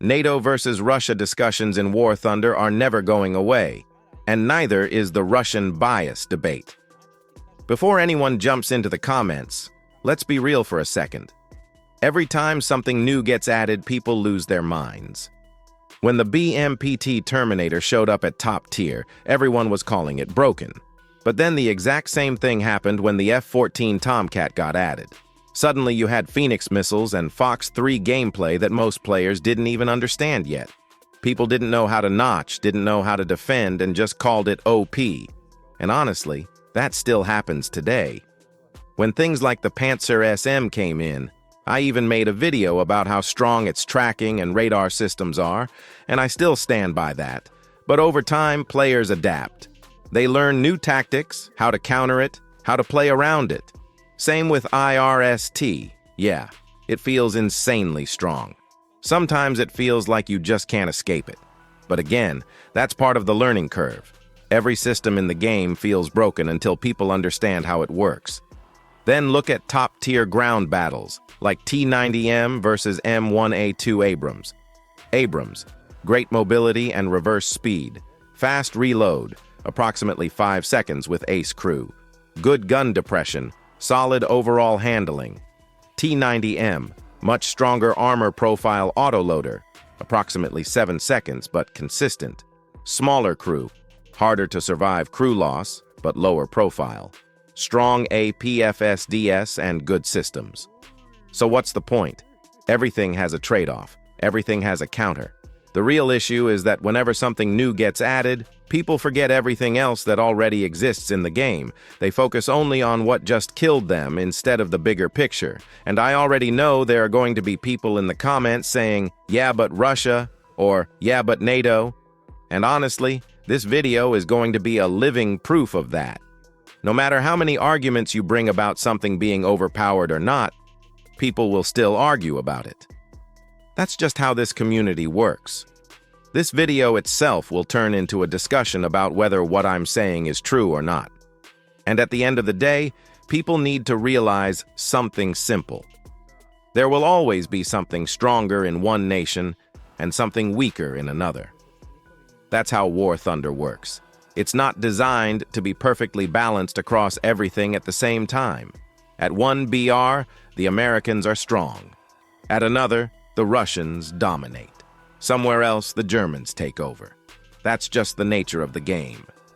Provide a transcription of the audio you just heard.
NATO versus Russia discussions in War Thunder are never going away, and neither is the Russian bias debate. Before anyone jumps into the comments, let's be real for a second. Every time something new gets added, people lose their minds. When the BMPT Terminator showed up at top tier, everyone was calling it broken. But then the exact same thing happened when the F-14 Tomcat got added. Suddenly you had Phoenix missiles and Fox 3 gameplay that most players didn't even understand yet. People didn't know how to notch, didn't know how to defend, and just called it OP. And honestly, that still happens today. When things like the Panzer SM came in, I even made a video about how strong its tracking and radar systems are, and I still stand by that. But over time, players adapt. They learn new tactics, how to counter it, how to play around it. Same with IRST. Yeah, it feels insanely strong. Sometimes it feels like you just can't escape it. But again, that's part of the learning curve. Every system in the game feels broken until people understand how it works. Then look at top-tier ground battles, like T-90M versus M1A2 Abrams. Abrams, great mobility and reverse speed. Fast reload, approximately 5 seconds with ace crew. Good gun depression, solid overall handling. T-90M, much stronger armor profile autoloader, approximately 7 seconds but consistent. Smaller crew, harder to survive crew loss, but lower profile. Strong APFSDS and good systems. So what's the point? Everything has a trade-off. Everything has a counter. The real issue is that whenever something new gets added, people forget everything else that already exists in the game. They focus only on what just killed them instead of the bigger picture. And I already know there are going to be people in the comments saying, "Yeah, but Russia," or "Yeah, but NATO." And honestly, this video is going to be a living proof of that. No matter how many arguments you bring about something being overpowered or not, people will still argue about it. That's just how this community works. This video itself will turn into a discussion about whether what I'm saying is true or not. And at the end of the day, people need to realize something simple. There will always be something stronger in one nation and something weaker in another. That's how War Thunder works. It's not designed to be perfectly balanced across everything at the same time. At one BR, the Americans are strong. At another, the Russians dominate. Somewhere else, the Germans take over. That's just the nature of the game.